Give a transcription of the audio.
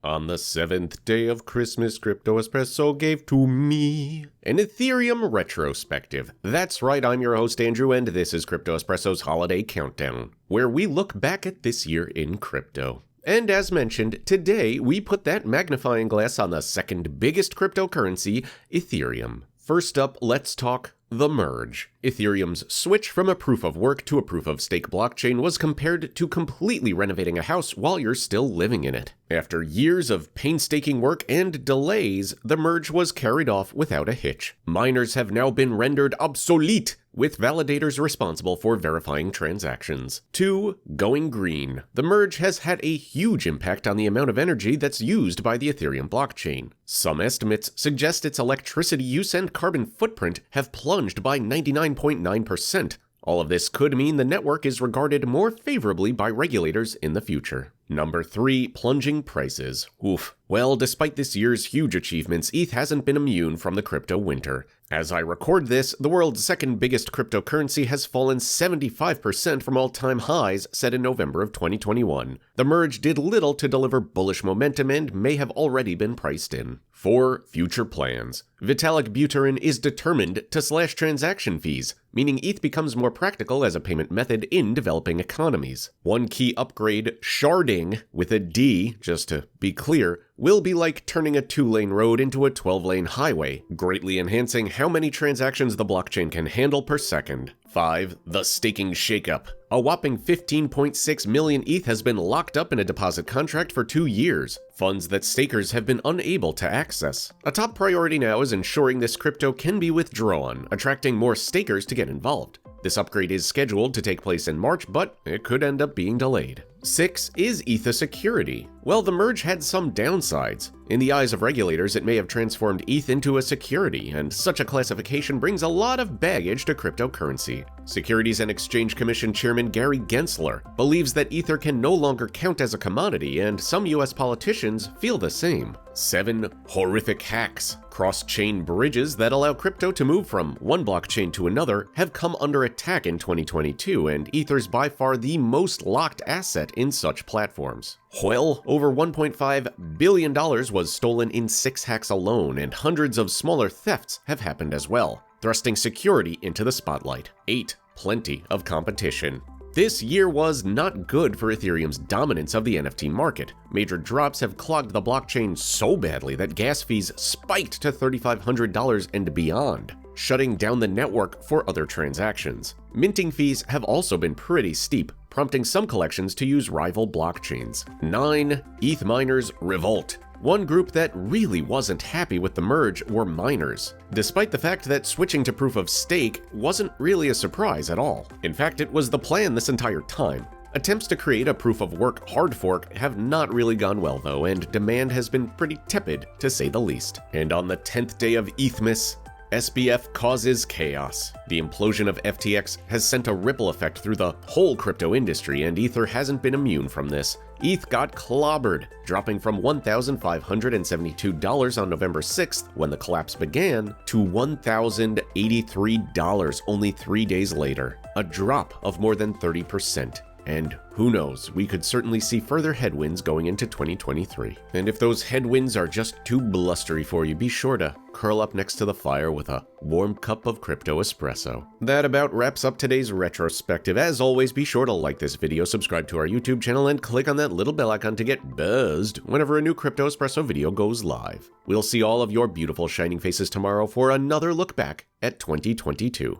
On the 7th day of Christmas, Crypto Espresso gave to me an Ethereum retrospective. That's right, I'm your host Andrew, and this is Crypto Espresso's Holiday Countdown, where we look back at this year in crypto. And as mentioned, today we put that magnifying glass on the second biggest cryptocurrency, Ethereum. First up, let's talk the merge. Ethereum's switch from a proof-of-work to a proof-of-stake blockchain was compared to completely renovating a house while you're still living in it. After years of painstaking work and delays, the merge was carried off without a hitch. Miners have now been rendered obsolete, with validators responsible for verifying transactions. 2. Going green. The merge has had a huge impact on the amount of energy that's used by the Ethereum blockchain. Some estimates suggest its electricity use and carbon footprint have plunged by 99.9%. All of this could mean the network is regarded more favorably by regulators in the future. Number 3, plunging prices. Oof. Well, despite this year's huge achievements, ETH hasn't been immune from the crypto winter. As I record this, the world's second biggest cryptocurrency has fallen 75% from all-time highs set in November of 2021. The merge did little to deliver bullish momentum and may have already been priced in. 4. Future plans. Vitalik Buterin is determined to slash transaction fees, meaning ETH becomes more practical as a payment method in developing economies. One key upgrade, sharding, with a D, just to be clear, will be like turning a 2-lane road into a 12-lane highway, greatly enhancing how many transactions the blockchain can handle per second. 5. The staking shakeup. A whopping 15.6 million ETH has been locked up in a deposit contract for 2 years, funds that stakers have been unable to access. A top priority now is ensuring this crypto can be withdrawn, attracting more stakers to get involved. This upgrade is scheduled to take place in March, but it could end up being delayed. 6. Is ETH a security? Well, the merge had some downsides. In the eyes of regulators, it may have transformed ETH into a security, and such a classification brings a lot of baggage to cryptocurrency. Securities and Exchange Commission Chairman Gary Gensler believes that Ether can no longer count as a commodity, and some US politicians feel the same. 7. Horrific hacks. Cross-chain bridges that allow crypto to move from one blockchain to another have come under attack in 2022, and Ether's by far the most locked asset in such platforms. Well, over $1.5 billion was stolen in 6 hacks alone, and hundreds of smaller thefts have happened as well, thrusting security into the spotlight. 8. Plenty of competition. This year was not good for Ethereum's dominance of the NFT market. Major drops have clogged the blockchain so badly that gas fees spiked to $3,500 and beyond, shutting down the network for other transactions. Minting fees have also been pretty steep, prompting some collections to use rival blockchains. 9. ETH miners revolt. One group that really wasn't happy with the merge were miners, despite the fact that switching to proof of stake wasn't really a surprise at all. In fact, it was the plan this entire time. Attempts to create a proof-of-work hard fork have not really gone well though, and demand has been pretty tepid to say the least. And on the 10th day of ETHmas, SBF causes chaos. The implosion of FTX has sent a ripple effect through the whole crypto industry, and Ether hasn't been immune from this. ETH got clobbered, dropping from $1,572 on November 6th, when the collapse began, to $1,083 only 3 days later, a drop of more than 30%. And who knows, we could certainly see further headwinds going into 2023. And if those headwinds are just too blustery for you, be sure to curl up next to the fire with a warm cup of crypto espresso. That about wraps up today's retrospective. As always, be sure to like this video, subscribe to our YouTube channel, and click on that little bell icon to get buzzed whenever a new Crypto Espresso video goes live. We'll see all of your beautiful shining faces tomorrow for another look back at 2022.